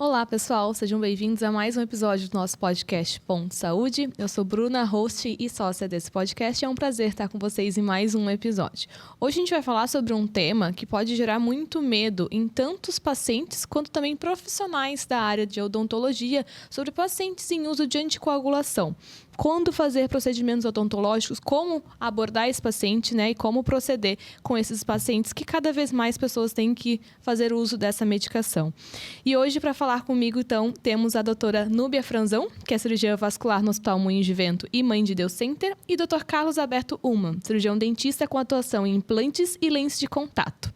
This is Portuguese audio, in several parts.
Olá, pessoal, sejam bem-vindos a mais um episódio do nosso podcast Ponto Saúde. Eu sou Bruna, host e sócia desse podcast, e é um prazer estar com vocês em mais um episódio. Hoje a gente vai falar sobre um tema que pode gerar muito medo em tantos pacientes quanto também profissionais da área de odontologia, sobre pacientes em uso de anticoagulação. Quando fazer procedimentos odontológicos, como abordar esse paciente, né, e como proceder com esses pacientes que cada vez mais pessoas têm que fazer uso dessa medicação. E hoje, para falar comigo, então, temos a doutora Núbia Franzão, que é cirurgiã vascular no Hospital Moinhos de Vento e Mãe de Deus Center, e Dr. Carlos Alberto Ullmann, cirurgião dentista com atuação em implantes e lentes de contato.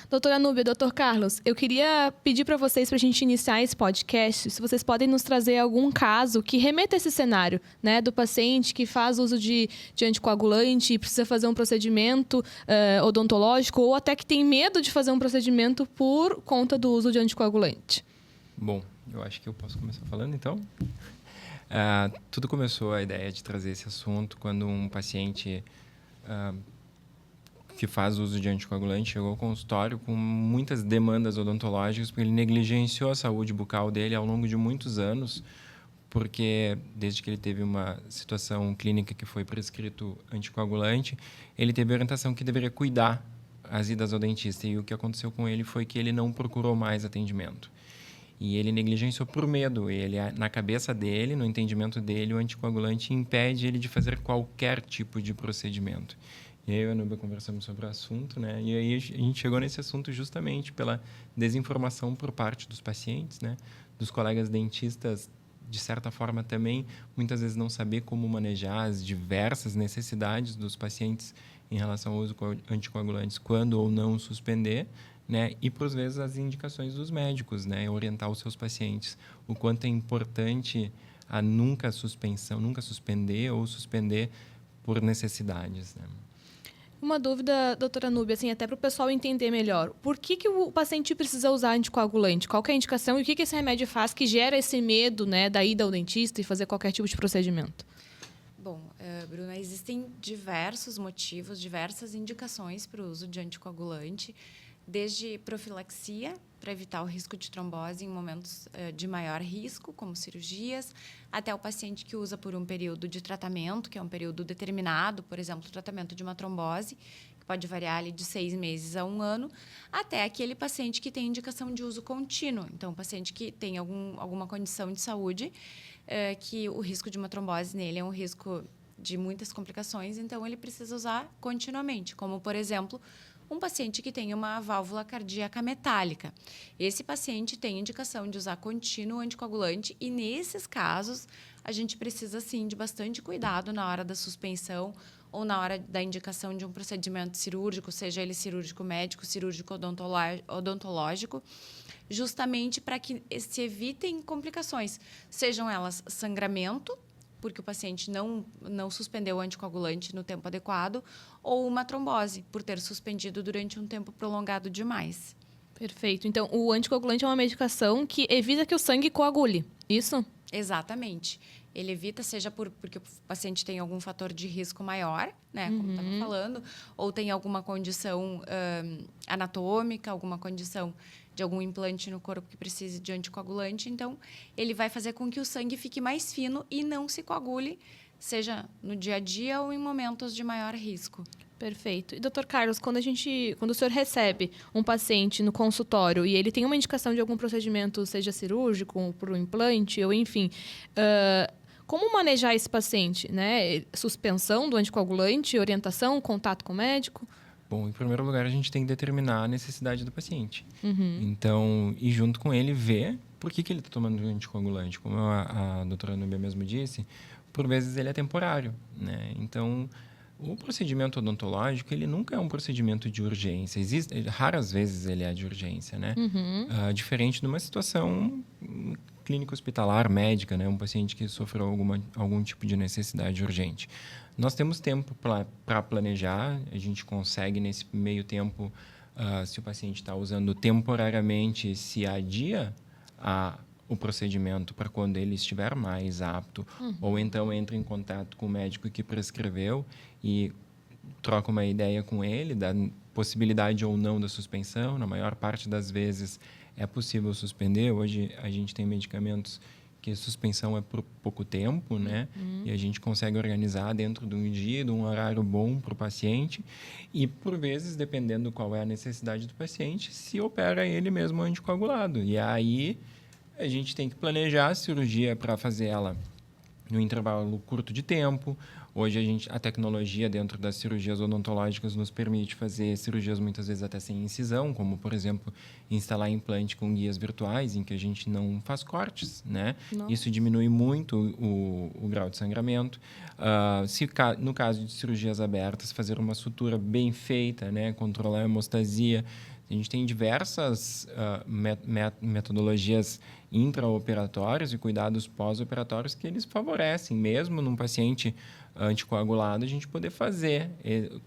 Doutora Núbia, doutor Carlos, eu queria pedir para vocês, para a gente iniciar esse podcast, se vocês podem nos trazer algum caso que remeta a esse cenário, né, do paciente que faz uso de anticoagulante e precisa fazer um procedimento odontológico, ou até que tem medo de fazer um procedimento por conta do uso de anticoagulante. Bom, eu acho que eu posso começar falando, então. Tudo começou a ideia de trazer esse assunto quando um paciente que faz uso de anticoagulante chegou ao consultório com muitas demandas odontológicas, porque ele negligenciou a saúde bucal dele ao longo de muitos anos, porque desde que ele teve uma situação clínica que foi prescrito anticoagulante, ele teve a orientação que deveria cuidar as idas ao dentista, e o que aconteceu com ele foi que ele não procurou mais atendimento. E ele negligenciou por medo. Ele, na cabeça dele, no entendimento dele, o anticoagulante impede ele de fazer qualquer tipo de procedimento. E aí eu e a Núbia conversamos sobre o assunto, né? E aí a gente chegou nesse assunto justamente pela desinformação por parte dos pacientes, né? Dos colegas dentistas, de certa forma também, muitas vezes não saber como manejar as diversas necessidades dos pacientes em relação ao uso de anticoagulantes, quando ou não suspender, né? E, por vezes, as indicações dos médicos, né? Orientar os seus pacientes o quanto é importante a nunca suspender ou suspender por necessidades, né? Uma dúvida, doutora Núbia, assim, até para o pessoal entender melhor. Por que o paciente precisa usar anticoagulante? Qual que é a indicação e o que esse remédio faz que gera esse medo, né, da ida ao dentista e fazer qualquer tipo de procedimento? Bom, Bruna, existem diversos motivos, diversas indicações para o uso de anticoagulante, desde profilaxia, para evitar o risco de trombose em momentos de maior risco, como cirurgias, até o paciente que usa por um período de tratamento, que é um período determinado, por exemplo, o tratamento de uma trombose, que pode variar ali de 6 meses a 1 ano, até aquele paciente que tem indicação de uso contínuo. Então, o paciente que tem alguma condição de saúde, que o risco de uma trombose nele é um risco de muitas complicações, então ele precisa usar continuamente, como, por exemplo, um paciente que tem uma válvula cardíaca metálica. Esse paciente tem indicação de usar contínuo anticoagulante e, nesses casos, a gente precisa, sim, de bastante cuidado na hora da suspensão ou na hora da indicação de um procedimento cirúrgico, seja ele cirúrgico médico, cirúrgico odontológico, justamente para que se evitem complicações, sejam elas sangramento, porque o paciente não suspendeu o anticoagulante no tempo adequado, ou uma trombose, por ter suspendido durante um tempo prolongado demais. Perfeito. Então, o anticoagulante é uma medicação que evita que o sangue coagule, isso? Exatamente. Ele evita, seja porque o paciente tem algum fator de risco maior, né, como estava falando, ou tem alguma condição anatômica, alguma condição de algum implante no corpo que precise de anticoagulante. Então, ele vai fazer com que o sangue fique mais fino e não se coagule, seja no dia a dia ou em momentos de maior risco. Perfeito. E, doutor Carlos, quando o senhor recebe um paciente no consultório e ele tem uma indicação de algum procedimento, seja cirúrgico, por um implante, ou enfim, como manejar esse paciente, né? Suspensão do anticoagulante, orientação, contato com o médico? Bom, em primeiro lugar, a gente tem que determinar a necessidade do paciente. Então, e junto com ele, ver por que ele está tomando anticoagulante. Como a doutora Núbia mesmo disse, por vezes ele é temporário, né? Então, o procedimento odontológico, ele nunca é um procedimento de urgência. Raras vezes ele é de urgência, né? Diferente de uma situação clínica hospitalar, médica, né? Um paciente que sofreu algum tipo de necessidade urgente. Nós temos tempo para planejar, a gente consegue, nesse meio tempo, se o paciente está usando temporariamente, se adia o procedimento para quando ele estiver mais apto, ou então entra em contato com o médico que prescreveu e troca uma ideia com ele da possibilidade ou não da suspensão. Na maior parte das vezes, é possível suspender. Hoje a gente tem medicamentos que a suspensão é por pouco tempo, né? E a gente consegue organizar dentro de um dia, de um horário bom para o paciente. E, por vezes, dependendo qual é a necessidade do paciente, se opera ele mesmo anticoagulado. E aí a gente tem que planejar a cirurgia para fazer ela no intervalo curto de tempo. Hoje a tecnologia dentro das cirurgias odontológicas nos permite fazer cirurgias muitas vezes até sem incisão, como, por exemplo, instalar implante com guias virtuais, em que a gente não faz cortes, né? Nossa. Isso diminui muito o grau de sangramento. No caso de cirurgias abertas, fazer uma sutura bem feita, né? Controlar a hemostasia. A gente tem diversas metodologias intraoperatórias e cuidados pós-operatórios que eles favorecem, mesmo num paciente anticoagulado, a gente poder fazer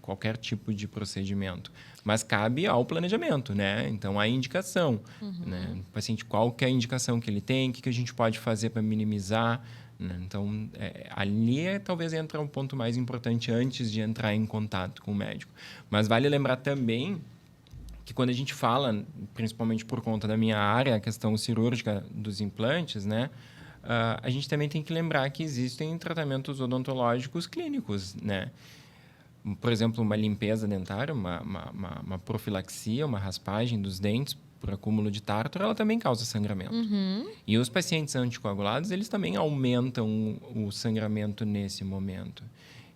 qualquer tipo de procedimento. Mas cabe ao planejamento, né? Então, a indicação. Né? O paciente, qual que é a indicação que ele tem, o que a gente pode fazer para minimizar. Né? Então, ali talvez entra um ponto mais importante antes de entrar em contato com o médico. Mas vale lembrar também que quando a gente fala, principalmente por conta da minha área, a questão cirúrgica dos implantes, né? A gente também tem que lembrar que existem tratamentos odontológicos clínicos, né? Por exemplo, uma limpeza dentária, uma profilaxia, uma raspagem dos dentes por acúmulo de tártaro, ela também causa sangramento. E os pacientes anticoagulados, eles também aumentam o sangramento nesse momento.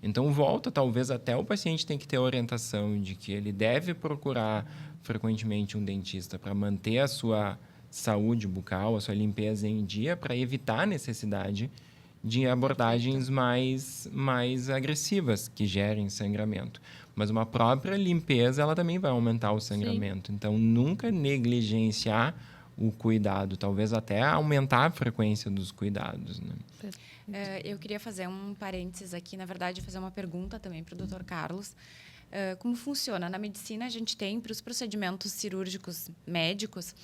Então, volta, talvez até o paciente tem que ter a orientação de que ele deve procurar frequentemente um dentista para manter a sua saúde bucal, a sua limpeza em dia, para evitar a necessidade de abordagens mais agressivas que gerem sangramento. Mas uma própria limpeza, ela também vai aumentar o sangramento. Sim. Então, nunca negligenciar o cuidado, talvez até aumentar a frequência dos cuidados, né? Eu queria fazer um parênteses aqui, na verdade, fazer uma pergunta também para o Dr. Carlos. Como funciona? Na medicina, a gente tem, para os procedimentos cirúrgicos médicos,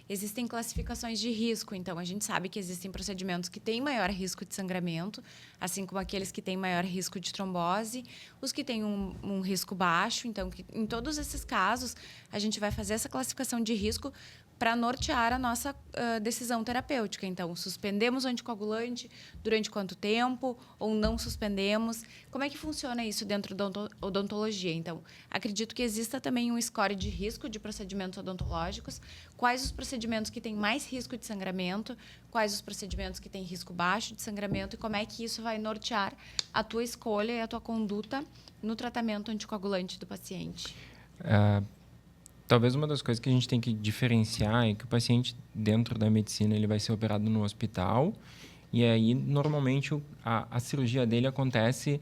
existem classificações de risco. Então, a gente sabe que existem procedimentos que têm maior risco de sangramento, assim como aqueles que têm maior risco de trombose, os que têm um risco baixo. Então, em todos esses casos, a gente vai fazer essa classificação de risco para nortear a nossa decisão terapêutica. Então, suspendemos o anticoagulante durante quanto tempo ou não suspendemos? Como é que funciona isso dentro da odontologia? Então, acredito que exista também um score de risco de procedimentos odontológicos. Quais os procedimentos que têm mais risco de sangramento? Quais os procedimentos que têm risco baixo de sangramento? E como é que isso vai nortear a tua escolha e a tua conduta no tratamento anticoagulante do paciente? Talvez uma das coisas que a gente tem que diferenciar é que o paciente, dentro da medicina, ele vai ser operado no hospital e aí, normalmente, a cirurgia dele acontece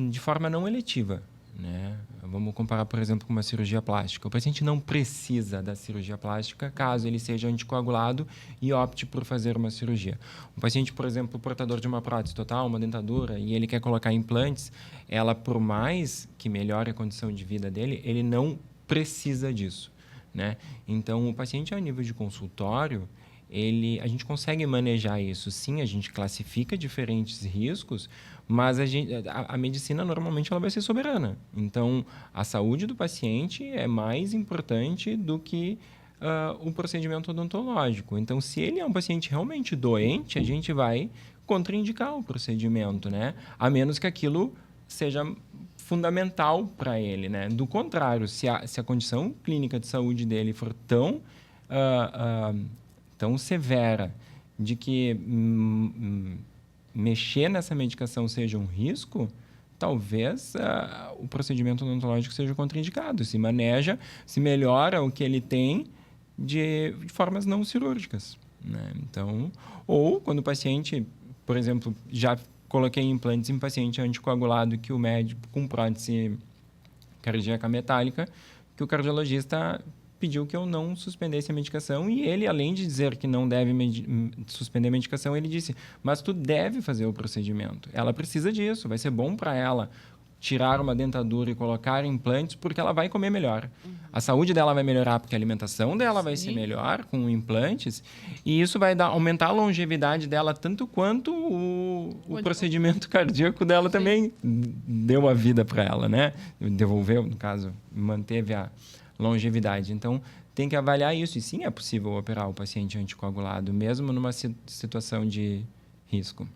de forma não eletiva, né? Vamos comparar, por exemplo, com uma cirurgia plástica. O paciente não precisa da cirurgia plástica caso ele seja anticoagulado e opte por fazer uma cirurgia. O paciente, por exemplo, portador de uma prótese total, uma dentadura, e ele quer colocar implantes, ela, por mais que melhore a condição de vida dele, ele não precisa disso, né? Então, o paciente, a nível de consultório, a gente consegue manejar isso. Sim, a gente classifica diferentes riscos, mas a medicina, normalmente, ela vai ser soberana. Então, a saúde do paciente é mais importante do que o procedimento odontológico. Então, se ele é um paciente realmente doente, a gente vai contraindicar o procedimento, né? A menos que aquilo seja fundamental para ele, né? Do contrário, se a condição clínica de saúde dele for tão severa de que mexer nessa medicação seja um risco, talvez o procedimento odontológico seja contraindicado. Se maneja, se melhora o que ele tem de formas não cirúrgicas, né? Então, ou quando o paciente, por exemplo, já coloquei implantes em paciente anticoagulado que o médico com prótese cardíaca metálica, que o cardiologista pediu que eu não suspendesse a medicação e ele, além de dizer que não deve suspender a medicação, ele disse, mas tu deve fazer o procedimento. Ela precisa disso, vai ser bom para ela tirar uma dentadura e colocar implantes porque ela vai comer melhor. A saúde dela vai melhorar porque a alimentação dela vai ser melhor com implantes e isso vai aumentar a longevidade dela tanto quanto o procedimento cardíaco dela também deu a vida para ela, né? Devolveu, no caso, manteve a longevidade. Então, tem que avaliar isso. E sim, é possível operar o paciente anticoagulado, mesmo numa situação de risco.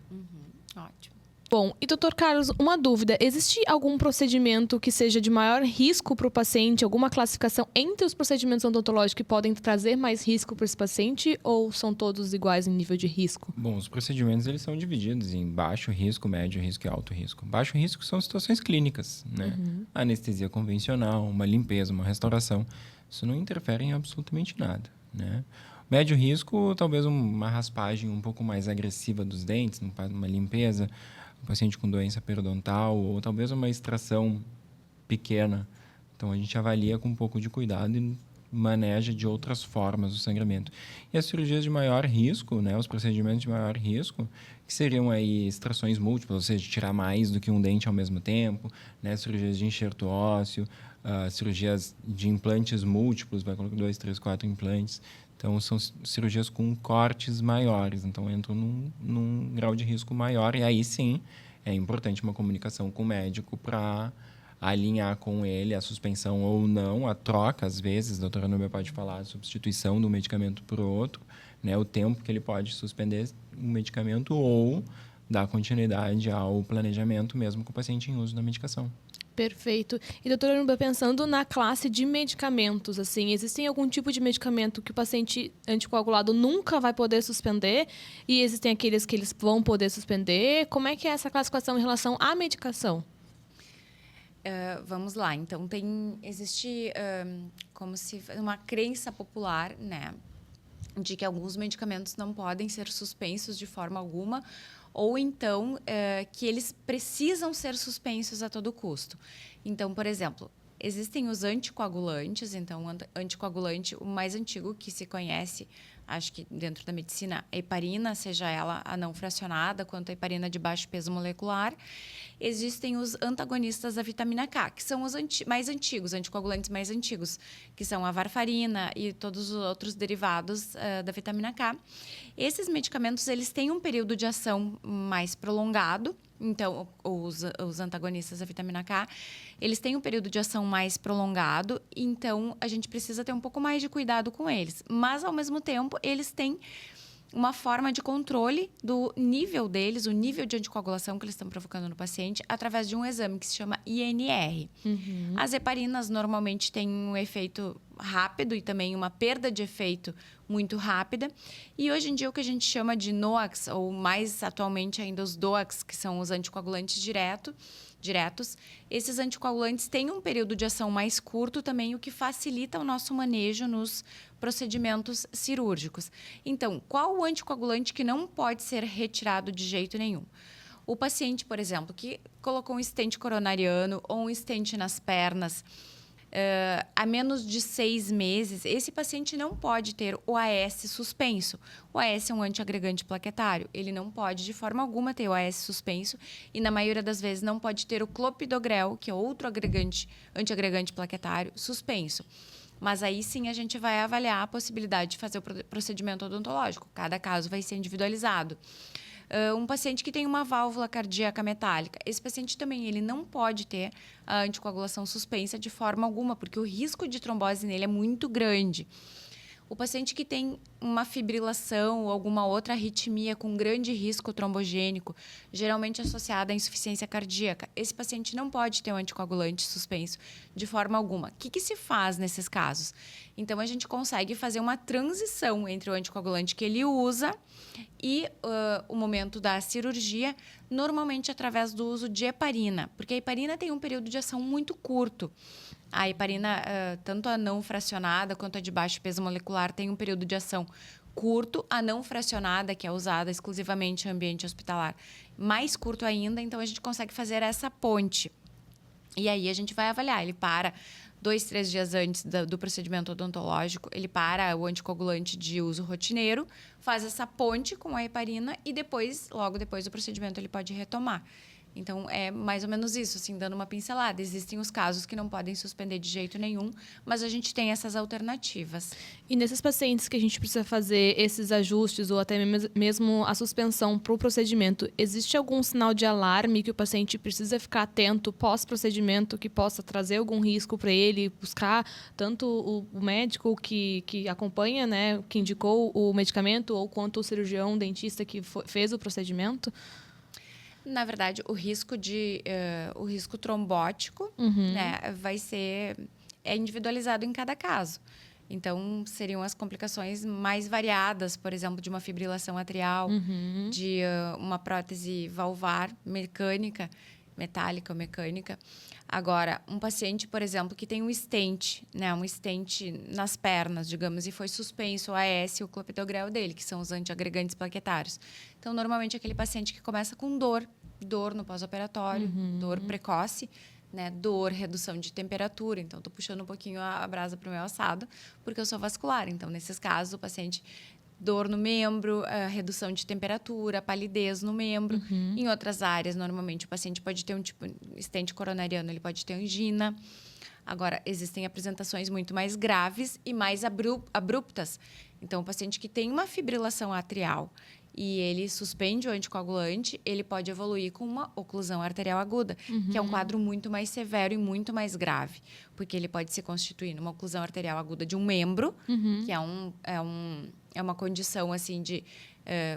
Ótimo. Bom, e doutor Carlos, uma dúvida. Existe algum procedimento que seja de maior risco para o paciente? Alguma classificação entre os procedimentos odontológicos que podem trazer mais risco para esse paciente? Ou são todos iguais em nível de risco? Bom, os procedimentos eles são divididos em baixo risco, médio risco e alto risco. Baixo risco são situações clínicas, né? Anestesia convencional, uma limpeza, uma restauração. Isso não interfere em absolutamente nada, né? Médio risco, talvez uma raspagem um pouco mais agressiva dos dentes, uma limpeza, um paciente com doença periodontal ou talvez uma extração pequena. Então, a gente avalia com um pouco de cuidado e maneja de outras formas o sangramento. E as cirurgias de maior risco, né, os procedimentos de maior risco, que seriam aí extrações múltiplas, ou seja, tirar mais do que um dente ao mesmo tempo, né, cirurgias de enxerto ósseo, cirurgias de implantes múltiplos, vai colocar 2, 3, 4 implantes. Então, são cirurgias com cortes maiores. Então, entram num grau de risco maior. E aí, sim, é importante uma comunicação com o médico para alinhar com ele a suspensão ou não, a troca, às vezes, a doutora Nubia pode falar, a substituição do medicamento por outro, né, o tempo que ele pode suspender o medicamento ou dar continuidade ao planejamento mesmo com o paciente em uso da medicação. Perfeito. E, doutora Nubia, pensando na classe de medicamentos, assim, existem algum tipo de medicamento que o paciente anticoagulado nunca vai poder suspender e existem aqueles que eles vão poder suspender? Como é que é essa classificação em relação à medicação? Vamos lá. Então, existe como se uma crença popular, né, de que alguns medicamentos não podem ser suspensos de forma alguma, ou então que eles precisam ser suspensos a todo custo. Então, por exemplo, existem os anticoagulantes. Então, o anticoagulante, o mais antigo que se conhece, acho que dentro da medicina, a heparina, seja ela a não fracionada, quanto a heparina de baixo peso molecular. Existem os antagonistas da vitamina K, que são os mais antigos, anticoagulantes mais antigos, que são a varfarina e todos os outros derivados da vitamina K. Esses medicamentos, eles têm um período de ação mais prolongado. Então, os antagonistas da vitamina K, eles têm um período de ação mais prolongado, então a gente precisa ter um pouco mais de cuidado com eles. Mas, ao mesmo tempo, eles têm uma forma de controle do nível deles, o nível de anticoagulação que eles estão provocando no paciente, através de um exame que se chama INR. As heparinas normalmente têm um efeito rápido e também uma perda de efeito muito rápida. E hoje em dia o que a gente chama de NOACs, ou mais atualmente ainda os DOACs, que são os anticoagulantes diretos, esses anticoagulantes têm um período de ação mais curto também, o que facilita o nosso manejo nos procedimentos cirúrgicos. Então, qual o anticoagulante que não pode ser retirado de jeito nenhum? O paciente, por exemplo, que colocou um stent coronariano ou um stent nas pernas há menos de 6 meses, esse paciente não pode ter o AS suspenso. O AS é um antiagregante plaquetário. Ele não pode, de forma alguma, ter o AS suspenso e, na maioria das vezes, não pode ter o clopidogrel, que é outro antiagregante plaquetário, suspenso. Mas aí sim a gente vai avaliar a possibilidade de fazer o procedimento odontológico. Cada caso vai ser individualizado. Um paciente que tem uma válvula cardíaca metálica, esse paciente também ele não pode ter a anticoagulação suspensa de forma alguma, porque o risco de trombose nele é muito grande. O paciente que tem uma fibrilação ou alguma outra arritmia com grande risco trombogênico, geralmente associada à insuficiência cardíaca, esse paciente não pode ter um anticoagulante suspenso de forma alguma. O que se faz nesses casos? Então, a gente consegue fazer uma transição entre o anticoagulante que ele usa e o momento da cirurgia, normalmente através do uso de heparina, porque a heparina tem um período de ação muito curto. A heparina, tanto a não fracionada quanto a de baixo peso molecular, tem um período de ação curto. A não fracionada, que é usada exclusivamente em ambiente hospitalar, mais curto ainda. Então, a gente consegue fazer essa ponte. E aí, a gente vai avaliar. Ele para 2, 3 dias antes do procedimento odontológico, ele para o anticoagulante de uso rotineiro, faz essa ponte com a heparina e depois, logo depois do procedimento, ele pode retomar. Então, é mais ou menos isso, assim, dando uma pincelada. Existem os casos que não podem suspender de jeito nenhum, mas a gente tem essas alternativas. E nesses pacientes que a gente precisa fazer esses ajustes ou até mesmo a suspensão para o procedimento, existe algum sinal de alarme que o paciente precisa ficar atento pós-procedimento, que possa trazer algum risco para ele, buscar tanto o médico que acompanha, né, que indicou o medicamento, ou quanto o cirurgião, o dentista que fez o procedimento? Na verdade, o risco trombótico, né, é individualizado em cada caso. Então, seriam as complicações mais variadas, por exemplo, de uma fibrilação atrial, de uma prótese valvar mecânica, metálica ou mecânica. Agora, um paciente, por exemplo, que tem um stent, né, um stent nas pernas, digamos, e foi suspenso o AS e o clopidogrel dele, que são os antiagregantes plaquetários. Então, normalmente, aquele paciente que começa com dor no pós-operatório, dor precoce, né, dor, redução de temperatura. Então, estou puxando um pouquinho a brasa para o meu assado, porque eu sou vascular. Então, nesses casos, o paciente... dor no membro, redução de temperatura, palidez no membro. Em outras áreas, normalmente, o paciente pode ter um tipo stent coronariano, ele pode ter angina. Agora, existem apresentações muito mais graves e mais abruptas. Então, o paciente que tem uma fibrilação atrial e ele suspende o anticoagulante, ele pode evoluir com uma oclusão arterial aguda, que é um quadro muito mais severo e muito mais grave, porque ele pode se constituir numa oclusão arterial aguda de um membro, que é uma condição assim de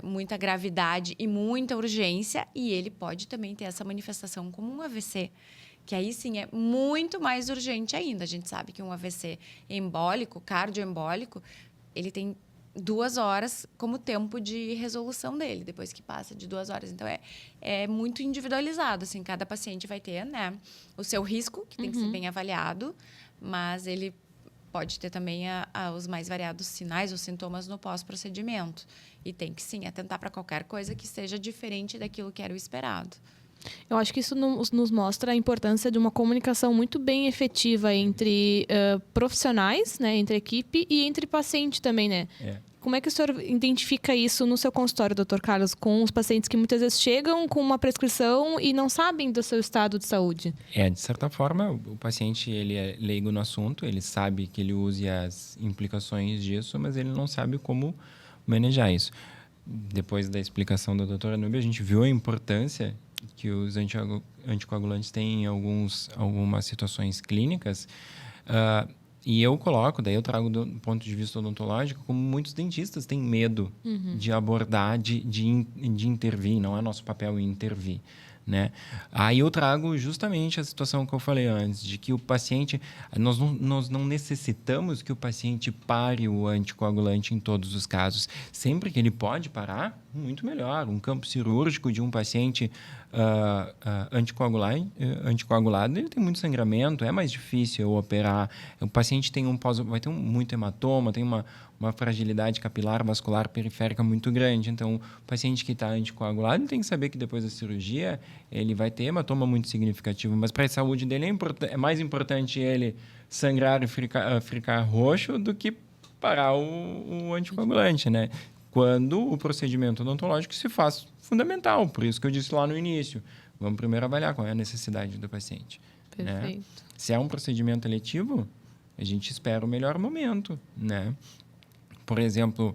muita gravidade e muita urgência, e ele pode também ter essa manifestação como um AVC, que aí sim é muito mais urgente ainda. A gente sabe que um AVC embólico, cardioembólico, ele tem 2 horas como tempo de resolução dele, depois que passa de 2 horas. Então, é muito individualizado. Assim, cada paciente vai ter, né, o seu risco, que tem que ser bem avaliado, mas ele pode ter também os mais variados sinais, os sintomas no pós-procedimento. E tem que, sim, atentar para qualquer coisa que seja diferente daquilo que era o esperado. Eu acho que isso nos mostra a importância de uma comunicação muito bem efetiva entre profissionais, né, entre equipe e entre paciente também, né? Como é que o senhor identifica isso no seu consultório, Dr. Carlos, com os pacientes que muitas vezes chegam com uma prescrição e não sabem do seu estado de saúde? De certa forma, o paciente ele é leigo no assunto, ele sabe que ele use as implicações disso, mas ele não sabe como manejar isso. Depois da explicação da doutora Núbia, a gente viu a importância que os anticoagulantes têm em algumas situações clínicas. E eu trago do ponto de vista odontológico, como muitos dentistas têm medo de abordar, de intervir. Não é nosso papel intervir, né? Aí eu trago justamente a situação que eu falei antes, de que o paciente... Nós não necessitamos que o paciente pare o anticoagulante em todos os casos. Sempre que ele pode parar, muito melhor. Um campo cirúrgico de um paciente anticoagulado, ele tem muito sangramento, é mais difícil eu operar. O paciente vai ter muito hematoma, tem uma fragilidade capilar vascular periférica muito grande. Então, o paciente que está anticoagulado, ele tem que saber que depois da cirurgia ele vai ter hematoma muito significativo, mas para a saúde dele é mais importante ele sangrar e ficar roxo do que parar o anticoagulante, né? Quando o procedimento odontológico se faz fundamental. Por isso que eu disse lá no início. Vamos primeiro avaliar qual é a necessidade do paciente. Perfeito. Né? Se é um procedimento eletivo, a gente espera o melhor momento, né? Por exemplo,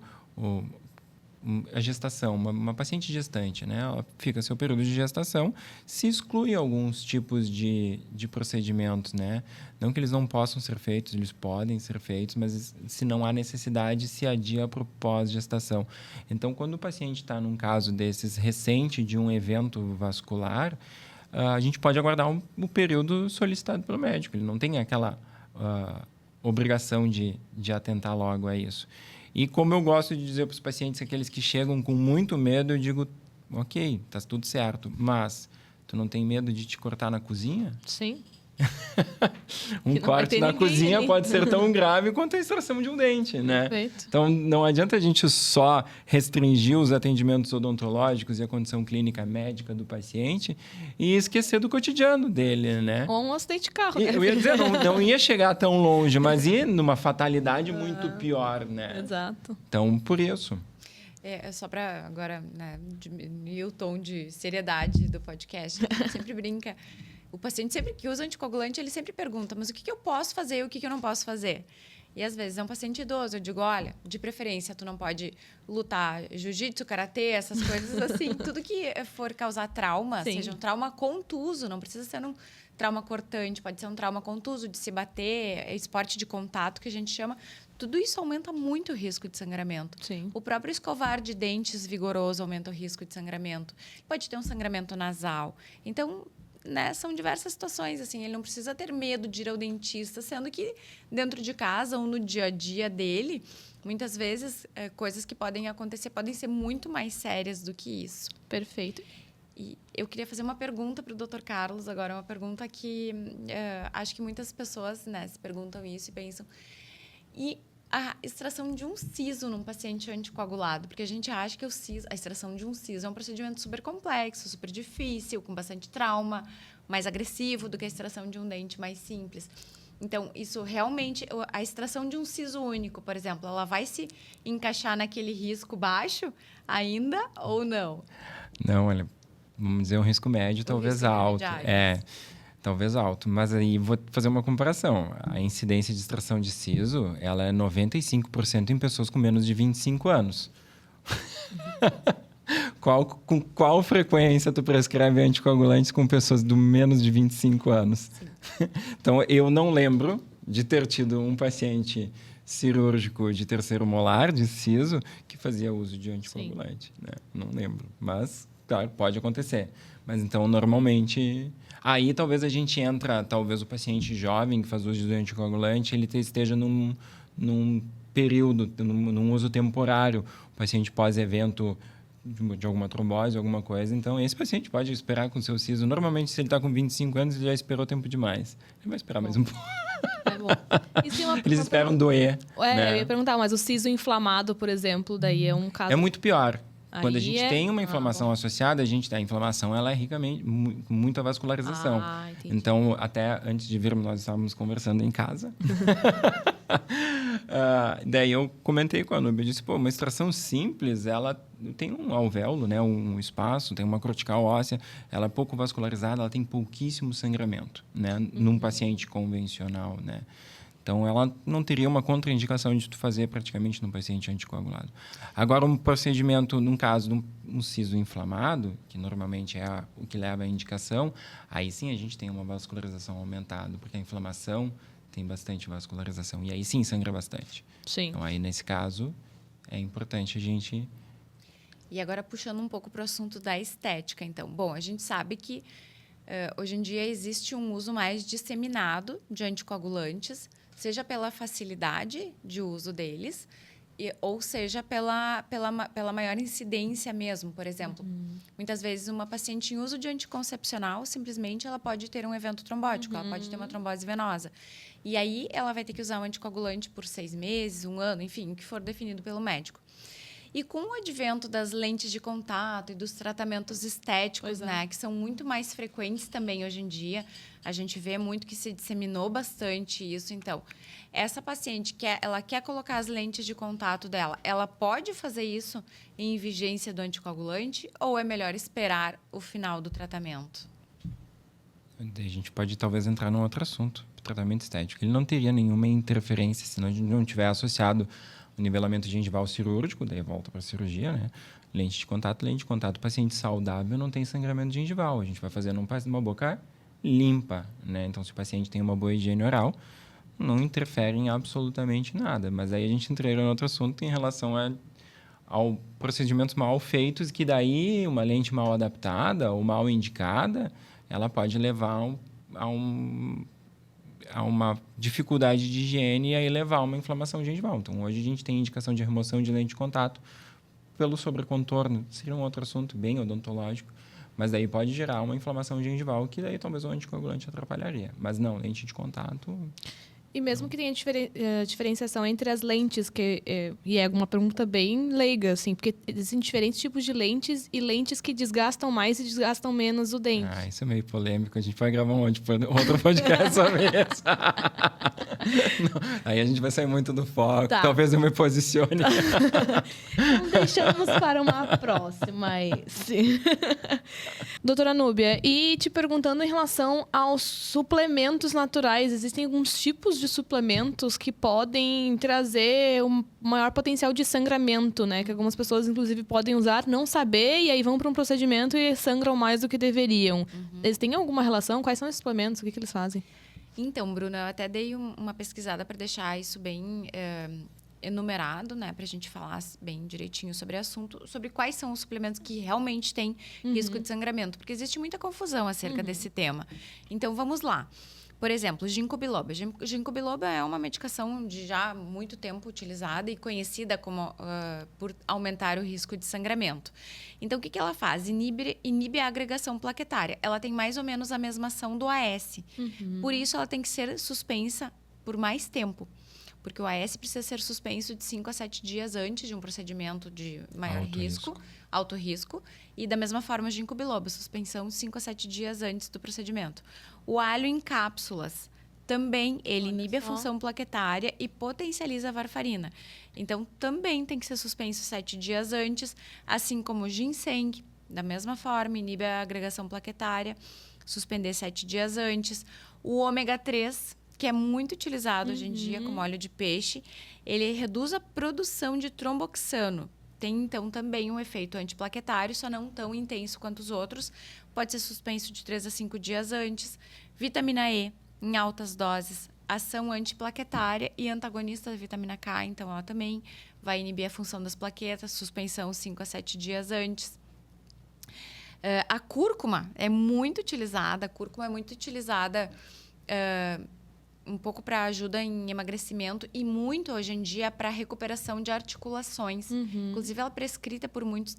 a gestação, uma paciente gestante, né? Ela fica seu período de gestação, se exclui alguns tipos de procedimentos, né? Não que eles não possam ser feitos, eles podem ser feitos, mas se não há necessidade, se adia para o pós-gestação. Então, quando o paciente está num caso desses recente de um evento vascular, a gente pode aguardar o período solicitado pelo médico. Ele não tem aquela obrigação de atentar logo a isso. E como eu gosto de dizer para os pacientes, aqueles que chegam com muito medo, eu digo, ok, está tudo certo, mas tu não tem medo de te cortar na cozinha? Sim. Um corte na cozinha ali. Pode ser tão grave quanto a extração de um dente, né? Perfeito. Então, não adianta a gente só restringir os atendimentos odontológicos e a condição clínica médica do paciente e esquecer do cotidiano dele, né? Ou um acidente de carro. Eu ia dizer, não ia chegar tão longe, mas ia numa fatalidade muito pior, né? Exato. Então, por isso... É só para agora, né, diminuir o tom de seriedade do podcast. A gente sempre brinca. O paciente sempre que usa anticoagulante, ele sempre pergunta, mas o que eu posso fazer e o que eu não posso fazer? E às vezes é um paciente idoso, eu digo, olha, de preferência tu não pode lutar jiu-jitsu, karatê, essas coisas assim. Tudo que for causar trauma, Sim. seja um trauma contuso, não precisa ser um trauma cortante, pode ser um trauma contuso, de se bater, esporte de contato que a gente chama. Tudo isso aumenta muito o risco de sangramento. Sim. O próprio escovar de dentes vigoroso aumenta o risco de sangramento. Pode ter um sangramento nasal. Então, né, são diversas situações, assim, ele não precisa ter medo de ir ao dentista, sendo que dentro de casa ou no dia a dia dele, muitas vezes, coisas que podem acontecer podem ser muito mais sérias do que isso. Perfeito. E eu queria fazer uma pergunta para o Dr. Carlos agora, uma pergunta que acho que muitas pessoas, né, se perguntam isso e pensam. E a extração de um siso num paciente anticoagulado, porque a gente acha que a extração de um siso é um procedimento super complexo, super difícil, com bastante trauma, mais agressivo do que a extração de um dente mais simples. Então, isso realmente, a extração de um siso único, por exemplo, ela vai se encaixar naquele risco baixo ainda ou não? Não, olha, vamos dizer um risco médio, talvez alto. Talvez alto, mas aí vou fazer uma comparação. A incidência de extração de siso, ela é 95% em pessoas com menos de 25 anos. Com qual frequência tu prescreve anticoagulantes com pessoas de menos de 25 anos? Então, eu não lembro de ter tido um paciente cirúrgico de terceiro molar, de siso, que fazia uso de anticoagulante. Né? Não lembro, mas, claro, pode acontecer. Mas, então, normalmente... Aí, talvez a gente talvez o paciente jovem que faz uso de anticoagulante, ele esteja num período, num uso temporário. O paciente pós-evento de alguma trombose, alguma coisa. Então, esse paciente pode esperar com o seu siso. Normalmente, se ele está com 25 anos, ele já esperou tempo demais. Ele vai esperar mais um pouco. É bom. Eles esperam doer. Né? Eu ia perguntar, mas o siso inflamado, por exemplo, daí é um caso... É muito pior. Quando a Aí gente tem uma inflamação associada, a inflamação ela é ricamente, com muita vascularização. Entendi. Então, até antes de virmos, nós estávamos conversando em casa. Daí eu comentei com a Nubia, eu disse, uma extração simples, ela tem um alvéolo, né, um espaço, tem uma cortical óssea, ela é pouco vascularizada, ela tem pouquíssimo sangramento, né, num paciente convencional, né. Então, ela não teria uma contraindicação de tu fazer praticamente num paciente anticoagulado. Agora, um procedimento, num caso de um siso inflamado, que normalmente é o que leva à indicação, aí sim a gente tem uma vascularização aumentada, porque a inflamação tem bastante vascularização. E aí sim sangra bastante. Sim. Então, aí nesse caso, é importante a gente... E agora, puxando um pouco para o assunto da estética, então. Bom, a gente sabe que hoje em dia existe um uso mais disseminado de anticoagulantes, seja pela facilidade de uso deles, ou seja pela maior incidência mesmo. Por exemplo, muitas vezes uma paciente em uso de anticoncepcional, simplesmente ela pode ter um evento trombótico, ela pode ter uma trombose venosa. E aí ela vai ter que usar um anticoagulante por 6 meses, 1 ano, enfim, o que for definido pelo médico. E com o advento das lentes de contato e dos tratamentos estéticos, né, que são muito mais frequentes também hoje em dia, a gente vê muito que se disseminou bastante isso. Então, essa paciente ela quer colocar as lentes de contato dela, ela pode fazer isso em vigência do anticoagulante ou é melhor esperar o final do tratamento? A gente pode talvez entrar num outro assunto, tratamento estético. Ele não teria nenhuma interferência se não tiver associado o nivelamento gengival cirúrgico, daí volta para a cirurgia, né? Lente de contato, paciente saudável não tem sangramento gengival. A gente vai fazer numa boca limpa, né? Então, se o paciente tem uma boa higiene oral, não interfere em absolutamente nada. Mas aí a gente entraria em outro assunto em relação ao procedimentos mal feitos, que daí uma lente mal adaptada ou mal indicada, ela pode levar a uma dificuldade de higiene e aí levar a uma inflamação gengival. Então, hoje a gente tem indicação de remoção de lente de contato pelo sobrecontorno. Seria um outro assunto bem odontológico, mas daí pode gerar uma inflamação gengival que daí talvez o anticoagulante atrapalharia. Mas não, lente de contato... E mesmo que tenha diferenciação entre as lentes, e é uma pergunta bem leiga, assim, porque existem diferentes tipos de lentes e lentes que desgastam mais e desgastam menos o dente. Ah, isso é meio polêmico. A gente vai gravar outro podcast sobre isso. Não, aí a gente vai sair muito do foco. Tá. Talvez eu me posicione. Então, deixamos para uma próxima. Sim. Doutora Núbia, e te perguntando em relação aos suplementos naturais, existem alguns tipos de suplementos que podem trazer um maior potencial de sangramento, né? Que algumas pessoas, inclusive, podem usar, não saber, e aí vão para um procedimento e sangram mais do que deveriam. Eles têm alguma relação? Quais são esses suplementos? O que eles fazem? Então, Bruna, eu até dei uma pesquisada para deixar isso bem enumerado, né? Para a gente falar bem direitinho sobre o assunto, sobre quais são os suplementos que realmente têm risco de sangramento. Porque existe muita confusão acerca desse tema. Então, vamos lá. Por exemplo, ginkgo biloba. Ginkgo biloba é uma medicação de já muito tempo utilizada e conhecida como por aumentar o risco de sangramento. Então, o que ela faz? Inibe a agregação plaquetária. Ela tem mais ou menos a mesma ação do AS. Por isso, ela tem que ser suspensa por mais tempo. Porque o AS precisa ser suspenso de 5 a 7 dias antes de um procedimento de maior alto risco. E da mesma forma, ginkgo biloba, suspensão 5 a 7 dias antes do procedimento. O alho em cápsulas, também ele inibe a função plaquetária e potencializa a varfarina. Então, também tem que ser suspenso 7 dias antes, assim como o ginseng, da mesma forma, inibe a agregação plaquetária, suspender 7 dias antes. O ômega 3, que é muito utilizado hoje em dia como óleo de peixe, ele reduz a produção de tromboxano. Tem, então, também um efeito antiplaquetário, só não tão intenso quanto os outros. Pode ser suspenso de 3 a 5 dias antes. Vitamina E, em altas doses, ação antiplaquetária e antagonista da vitamina K. Então, ela também vai inibir a função das plaquetas, suspensão 5 a 7 dias antes. A cúrcuma é muito utilizada. A cúrcuma é muito utilizada um pouco para ajuda em emagrecimento e muito hoje em dia para recuperação de articulações. Inclusive, ela é prescrita por muitos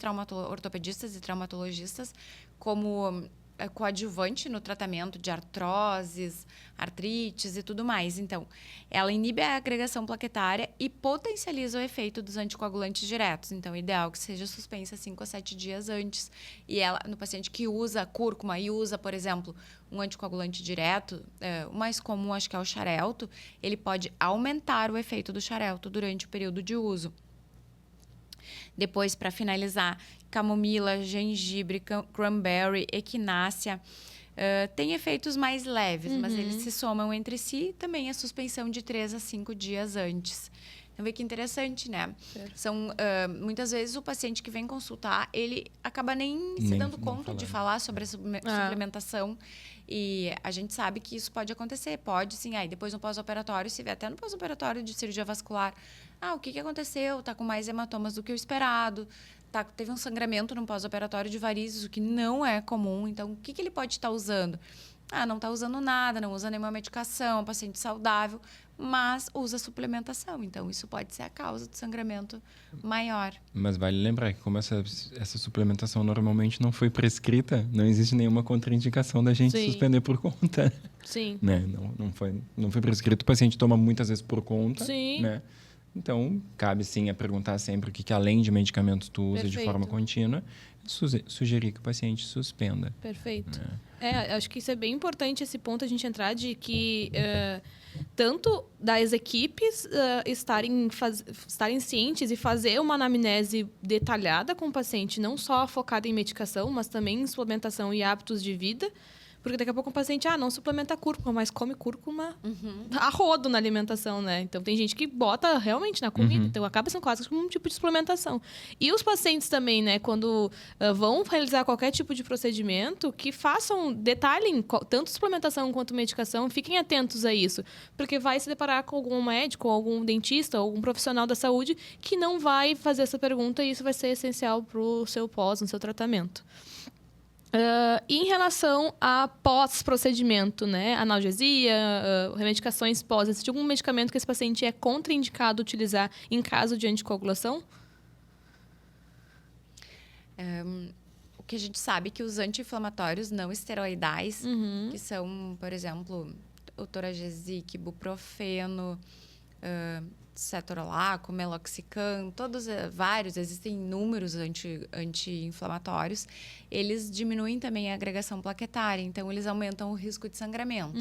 ortopedistas e traumatologistas como coadjuvante no tratamento de artroses, artrites e tudo mais. Então, ela inibe a agregação plaquetária e potencializa o efeito dos anticoagulantes diretos. Então, é ideal que seja suspensa 5 a 7 dias antes. E ela, no paciente que usa cúrcuma e usa, por exemplo, um anticoagulante direto, o mais comum acho que é o xarelto, ele pode aumentar o efeito do xarelto durante o período de uso. Depois, para finalizar, camomila, gengibre, cranberry, equinácea. Tem efeitos mais leves, mas eles se somam entre si. Também a suspensão de 3 a 5 dias antes. Então, vê que interessante, né? São, muitas vezes o paciente que vem consultar, ele acaba nem se dando conta de falar sobre a suplementação. E a gente sabe que isso pode acontecer. Pode, sim. Aí, depois no pós-operatório, se vê até no pós-operatório de cirurgia vascular. O que aconteceu? Tá com mais hematomas do que o esperado. Teve um sangramento no pós-operatório de varizes, o que não é comum. Então, o que ele pode estar usando? Não está usando nada, não usa nenhuma medicação, paciente saudável, mas usa suplementação. Então, isso pode ser a causa do sangramento maior. Mas vale lembrar que como essa suplementação normalmente não foi prescrita, não existe nenhuma contraindicação da gente suspender por conta. Sim. Né? Não foi prescrito, o paciente toma muitas vezes por conta. Sim. Né? Então, cabe sim a perguntar sempre o que além de medicamentos tu usa de forma contínua, sugerir que o paciente suspenda. Perfeito. Acho que isso é bem importante, esse ponto a gente entrar de que tanto das equipes estarem cientes e fazer uma anamnese detalhada com o paciente, não só focada em medicação, mas também em suplementação e hábitos de vida. Porque daqui a pouco o paciente, não suplementa cúrcuma, mas come cúrcuma a rodo na alimentação, né? Então, tem gente que bota realmente na comida. Então, acaba sendo quase como um tipo de suplementação. E os pacientes também, né? Quando vão realizar qualquer tipo de procedimento, que detalhem tanto suplementação quanto medicação. Fiquem atentos a isso. Porque vai se deparar com algum médico, algum dentista, algum profissional da saúde que não vai fazer essa pergunta e isso vai ser essencial para o seu no seu tratamento. E em relação a pós-procedimento, né? Analgesia, remedicações pós, existe algum medicamento que esse paciente é contraindicado utilizar em caso de anticoagulação? O que a gente sabe é que os anti-inflamatórios não esteroidais, que são, por exemplo, o Toragezik, Ibuprofeno, Cetorolaco, Meloxicam, vários, existem inúmeros anti-inflamatórios, eles diminuem também a agregação plaquetária, então eles aumentam o risco de sangramento.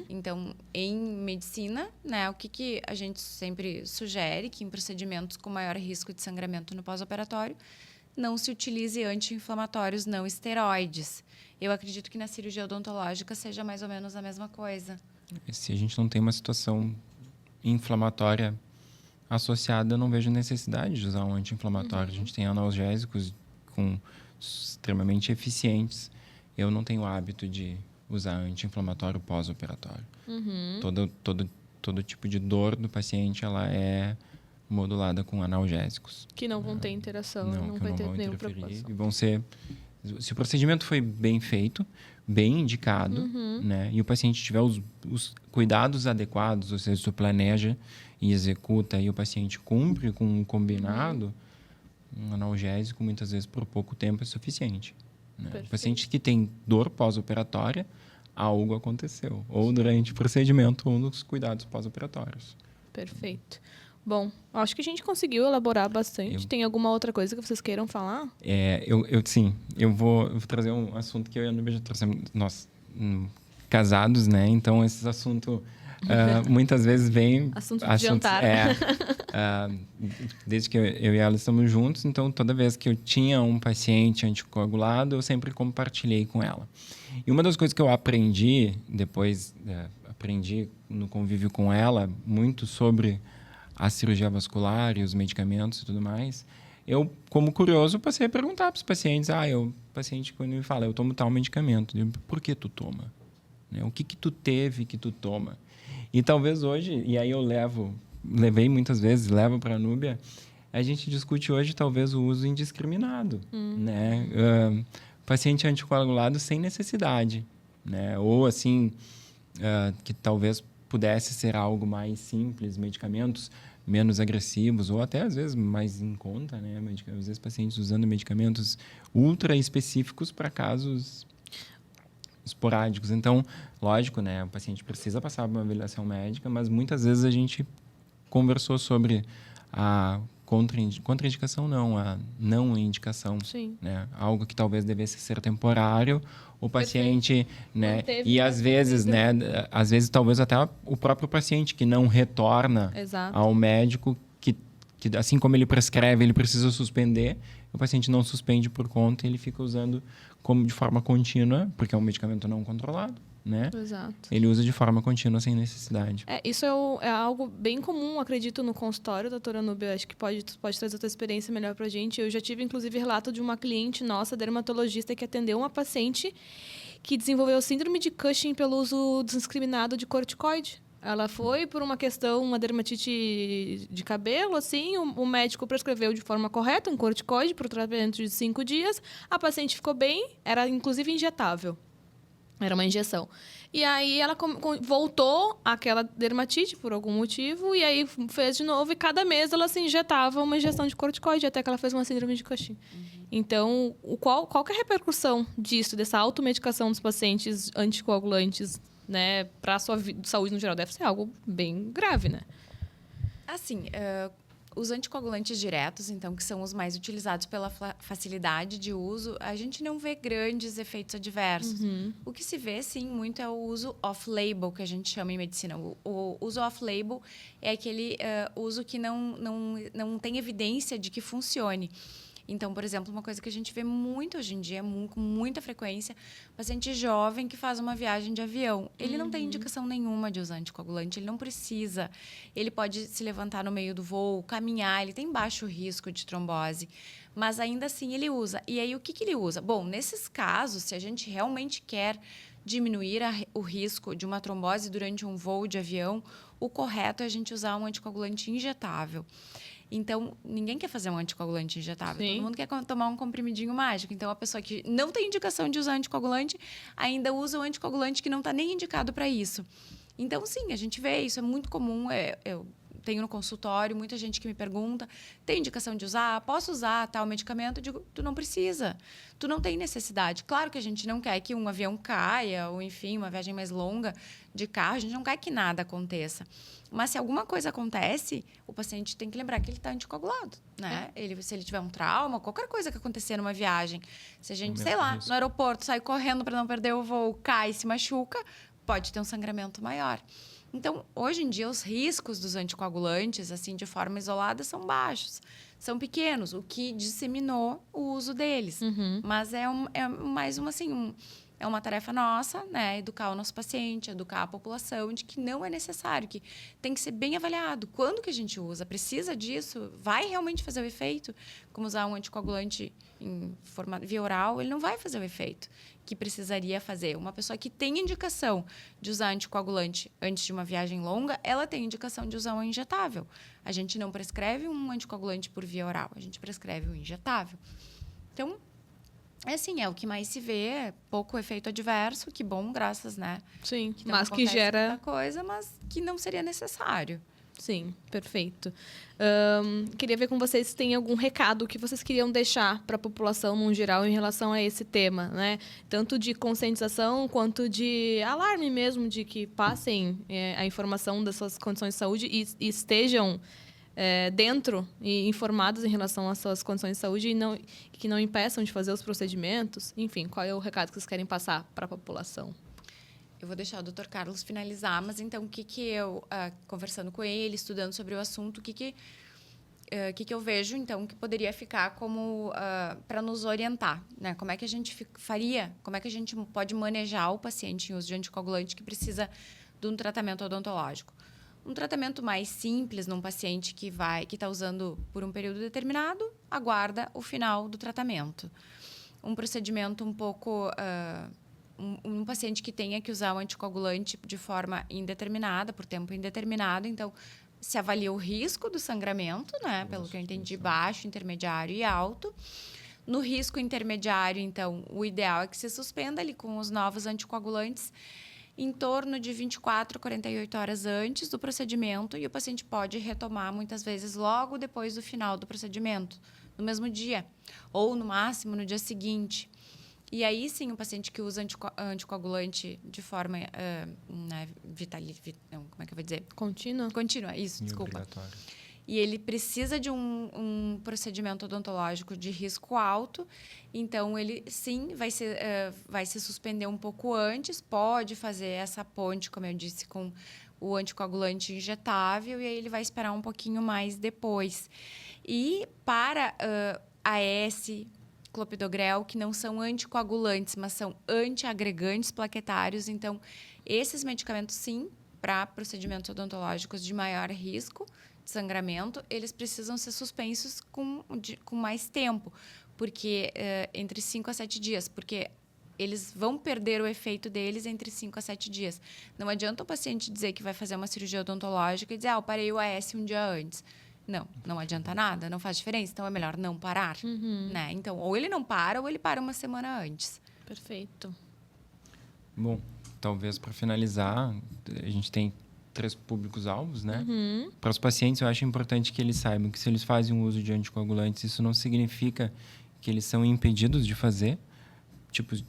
Então, em medicina, né, o que a gente sempre sugere, que em procedimentos com maior risco de sangramento no pós-operatório, não se utilize anti-inflamatórios não esteroides. Eu acredito que na cirurgia odontológica seja mais ou menos a mesma coisa. Se a gente não tem uma situação inflamatória associada, eu não vejo necessidade de usar um anti-inflamatório. A gente tem analgésicos extremamente eficientes. Eu não tenho o hábito de usar anti-inflamatório pós-operatório. Todo tipo de dor do paciente, ela é modulada com analgésicos. Que não vão ter interação, não vai ter nenhuma preocupação. E vão ser... Se o procedimento foi bem feito, bem indicado, né, e o paciente tiver os cuidados adequados, ou seja, se planeja e executa e o paciente cumpre com um combinado, um analgésico, muitas vezes, por pouco tempo é suficiente. Né? O paciente que tem dor pós-operatória, algo aconteceu. Ou durante o procedimento, ou nos cuidados pós-operatórios. Perfeito. Bom, acho que a gente conseguiu elaborar bastante. Tem alguma outra coisa que vocês queiram falar? Sim, eu vou trazer um assunto que eu e a Núbia já trouxemos. Nós, casados, né? Então, esse assunto muitas vezes vem... Assunto de jantar. Desde que eu e ela estamos juntos, então, toda vez que eu tinha um paciente anticoagulado, eu sempre compartilhei com ela. E uma das coisas que eu aprendi, depois aprendi no convívio com ela, muito sobre a cirurgia vascular e os medicamentos e tudo mais, eu, como curioso, passei a perguntar para os pacientes. O paciente, quando me fala, eu tomo tal medicamento, eu digo, por que tu toma? Né? O que tu teve que tu toma? E talvez hoje, e aí eu levei muitas vezes, levo para a Núbia, a gente discute hoje talvez o uso indiscriminado, né? Paciente anticoagulado sem necessidade, né? Ou assim, que talvez pudesse ser algo mais simples, medicamentos menos agressivos, ou até às vezes mais em conta, né? Às vezes pacientes usando medicamentos ultra específicos para casos esporádicos. Então, lógico, né? O paciente precisa passar por uma avaliação médica, mas muitas vezes a gente conversou sobre a contraindicação, não, a não indicação. Sim. Né? Algo que talvez devesse ser temporário, o paciente, né? Manteve, E às vezes, né? Às vezes, talvez até o próprio paciente que não retorna ao médico, que assim como ele prescreve, ele precisa suspender, o paciente não suspende por conta e ele fica usando de forma contínua, porque é um medicamento não controlado. Né? Exato. Ele usa de forma contínua, sem necessidade. Isso é algo bem comum, acredito, no consultório, doutora Núbia. Acho que pode trazer a tua experiência melhor para a gente. Eu já tive, inclusive, relato de uma cliente nossa, dermatologista, que atendeu uma paciente que desenvolveu síndrome de Cushing pelo uso indiscriminado de corticoide. Ela foi por uma questão, uma dermatite de cabelo, assim, o médico prescreveu de forma correta um corticoide para o tratamento de 5 dias. A paciente ficou bem, era inclusive injetável. Era uma injeção. E aí ela voltou àquela dermatite por algum motivo e aí fez de novo e cada mês ela se injetava uma injeção de corticoide até que ela fez uma síndrome de Cushing. Então, qual que é a repercussão disso, dessa automedicação dos pacientes anticoagulantes, né, para a sua saúde no geral? Deve ser algo bem grave, né? Assim, os anticoagulantes diretos, então, que são os mais utilizados pela facilidade de uso, a gente não vê grandes efeitos adversos. O que se vê, sim, muito é o uso off-label, que a gente chama em medicina. O uso off-label é aquele uso que não tem evidência de que funcione. Então, por exemplo, uma coisa que a gente vê muito hoje em dia, com muita frequência, paciente jovem que faz uma viagem de avião. Ele não tem indicação nenhuma de usar anticoagulante, ele não precisa. Ele pode se levantar no meio do voo, caminhar, ele tem baixo risco de trombose, mas ainda assim ele usa. E aí, o que ele usa? Bom, nesses casos, se a gente realmente quer diminuir o risco de uma trombose durante um voo de avião, o correto é a gente usar um anticoagulante injetável. Então, ninguém quer fazer um anticoagulante injetável. Sim. Todo mundo quer tomar um comprimidinho mágico. Então, a pessoa que não tem indicação de usar anticoagulante ainda usa o anticoagulante que não está nem indicado para isso. Então, sim, a gente vê isso. É muito comum. tenho no consultório muita gente que me pergunta, tem indicação de usar? Posso usar tal medicamento? Eu digo, tu não precisa. Tu não tem necessidade. Claro que a gente não quer que um avião caia, ou enfim, uma viagem mais longa de carro, a gente não quer que nada aconteça. Mas se alguma coisa acontece, o paciente tem que lembrar que ele está anticoagulado, né? Se ele tiver um trauma, qualquer coisa que acontecer numa viagem, se a gente, sei lá, no aeroporto, sai correndo para não perder o voo, cai e se machuca, pode ter um sangramento maior. Então, hoje em dia, os riscos dos anticoagulantes, assim, de forma isolada, são baixos. São pequenos, o que disseminou o uso deles. Mas é mais é uma tarefa nossa, né? Educar o nosso paciente, educar a população de que não é necessário, que tem que ser bem avaliado. Quando que a gente usa? Precisa disso? Vai realmente fazer o efeito? Como usar um anticoagulante via oral, ele não vai fazer o efeito que precisaria fazer. Uma pessoa que tem indicação de usar anticoagulante antes de uma viagem longa, ela tem indicação de usar um injetável. A gente não prescreve um anticoagulante por via oral, a gente prescreve um injetável. Então, é o que mais se vê, pouco efeito adverso, que bom, graças, né? Sim, que mas que gera muita coisa, mas que não seria necessário. Sim, perfeito. Queria ver com vocês se tem algum recado que vocês queriam deixar para a população, no geral, em relação a esse tema, né? Tanto de conscientização quanto de alarme mesmo, de que passem a informação das suas condições de saúde e estejam dentro e informados em relação às suas condições de saúde e que não impeçam de fazer os procedimentos. Enfim, qual é o recado que vocês querem passar para a população? Eu vou deixar o Dr. Carlos finalizar, mas então o que eu, conversando com ele, estudando sobre o assunto, o que eu vejo, então, que poderia ficar como para nos orientar, né? Como é que a gente faria, como é que a gente pode manejar o paciente em uso de anticoagulante que precisa de um tratamento odontológico? Um tratamento mais simples num paciente que está usando por um período determinado, aguarda o final do tratamento. Um procedimento um pouco... Um paciente que tenha que usar o anticoagulante de forma indeterminada, por tempo indeterminado, então, se avalia o risco do sangramento, né? Pelo que eu entendi, baixo, intermediário e alto. No risco intermediário, então, o ideal é que se suspenda ali com os novos anticoagulantes em torno de 24 a 48 horas antes do procedimento e o paciente pode retomar, muitas vezes, logo depois do final do procedimento, no mesmo dia, ou, no máximo, no dia seguinte. E aí, sim, o paciente que usa anticoagulante de forma como é que eu vou dizer? Contínua? Contínua, isso, desculpa. Obrigatório. E ele precisa de um procedimento odontológico de risco alto, então ele, sim, vai se suspender um pouco antes, pode fazer essa ponte, como eu disse, com o anticoagulante injetável, e aí ele vai esperar um pouquinho mais depois. E para AS, clopidogrel, que não são anticoagulantes, mas são antiagregantes plaquetários. Então, esses medicamentos, sim, para procedimentos odontológicos de maior risco de sangramento, eles precisam ser suspensos com mais tempo, porque entre 5 a 7 dias, porque eles vão perder o efeito deles entre 5 a 7 dias. Não adianta o paciente dizer que vai fazer uma cirurgia odontológica e dizer, eu parei o AS um dia antes. Não adianta nada, não faz diferença, então é melhor não parar, né? Então, ou ele não para, ou ele para uma semana antes. Perfeito. Bom, talvez para finalizar, a gente tem 3 públicos-alvos, né? Para os pacientes, eu acho importante que eles saibam que se eles fazem uso de anticoagulantes, isso não significa que eles são impedidos de fazer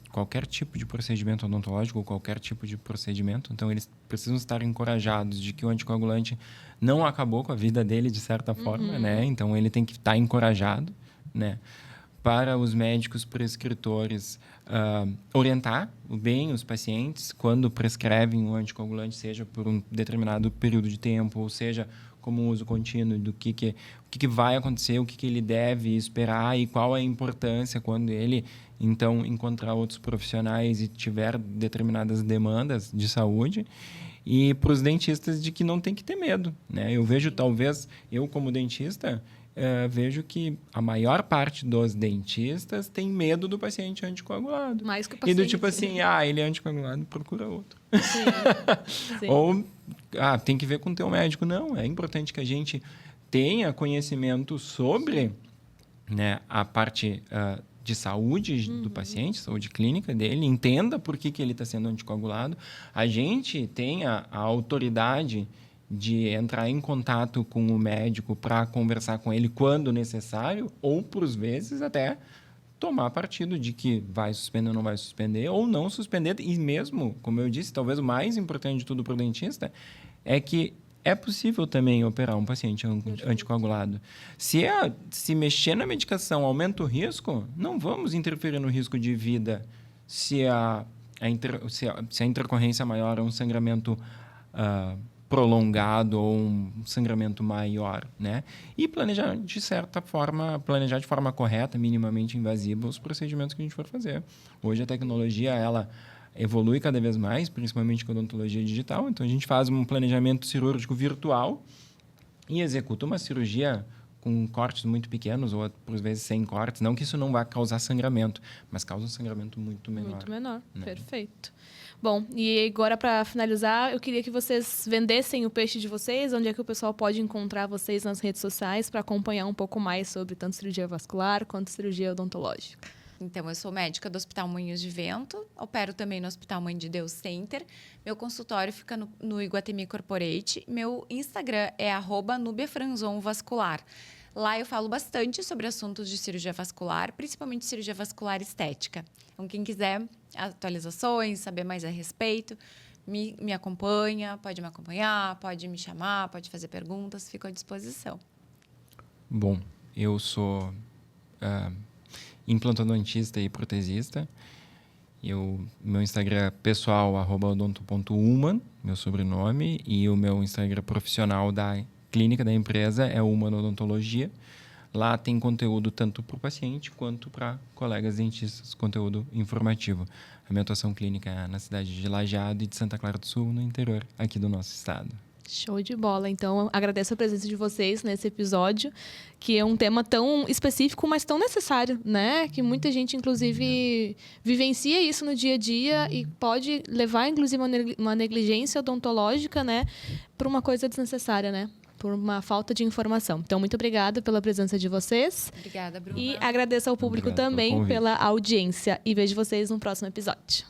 qualquer tipo de procedimento odontológico ou qualquer tipo de procedimento. Então, eles precisam estar encorajados de que o anticoagulante não acabou com a vida dele, de certa forma, né? Então, ele tem que estar encorajado, né? Para os médicos prescritores, orientar bem os pacientes quando prescrevem o anticoagulante, seja por um determinado período de tempo, ou seja, como um uso contínuo, do que vai acontecer, o que ele deve esperar e qual a importância quando ele, então, encontrar outros profissionais e tiver determinadas demandas de saúde. E para os dentistas de que não tem que ter medo, né? Eu vejo, talvez, eu como dentista, vejo que a maior parte dos dentistas tem medo do paciente anticoagulado. Mais que o paciente. E do tipo assim, ele é anticoagulado, procura outro. Sim. Sim. Ou, tem que ver com o teu médico. Não, é importante que a gente tenha conhecimento sobre, né, a parte de saúde do paciente, saúde clínica dele, entenda por que ele está sendo anticoagulado. A gente tenha a autoridade de entrar em contato com o médico para conversar com ele quando necessário, ou, por vezes, até tomar partido de que vai suspender ou não vai suspender, ou não suspender. E mesmo, como eu disse, talvez o mais importante de tudo para o dentista é que é possível também operar um paciente anticoagulado. Se mexer na medicação aumenta o risco, não vamos interferir no risco de vida se a intercorrência maior é um sangramento prolongado ou um sangramento maior, né? E planejar de forma correta, minimamente invasiva, os procedimentos que a gente for fazer. Hoje a tecnologia, ela evolui cada vez mais, principalmente com a odontologia digital. Então, a gente faz um planejamento cirúrgico virtual e executa uma cirurgia com cortes muito pequenos, ou por vezes sem cortes. Não que isso não vá causar sangramento, mas causa um sangramento muito menor. Muito menor, né? Perfeito. Bom, e agora para finalizar, eu queria que vocês vendessem o peixe de vocês, onde é que o pessoal pode encontrar vocês nas redes sociais para acompanhar um pouco mais sobre tanto cirurgia vascular quanto cirurgia odontológica. Então, eu sou médica do Hospital Moinhos de Vento, opero também no Hospital Mãe de Deus Center. Meu consultório fica no Iguatemi Corporate. Meu Instagram é @nubiafranzonvascular. Lá eu falo bastante sobre assuntos de cirurgia vascular, principalmente cirurgia vascular estética. Então, quem quiser atualizações, saber mais a respeito, me acompanha, pode me acompanhar, pode me chamar, pode fazer perguntas, fico à disposição. Bom, eu sou implantodontista e protesista. Meu Instagram pessoal, @odonto.human, meu sobrenome, e o meu Instagram profissional da clínica da empresa é Human Odontologia. Lá tem conteúdo tanto para o paciente quanto para colegas dentistas, conteúdo informativo. A minha atuação clínica é na cidade de Lajeado e de Santa Clara do Sul, no interior aqui do nosso estado. Show de bola. Então, agradeço a presença de vocês nesse episódio, que é um tema tão específico, mas tão necessário, né? Que muita gente, inclusive, vivencia isso no dia a dia e pode levar, inclusive, uma negligência odontológica, né? Por uma coisa desnecessária, né? Por uma falta de informação. Então, muito obrigada pela presença de vocês. Obrigada, Bruna. E agradeço ao público também pela audiência. E vejo vocês no próximo episódio.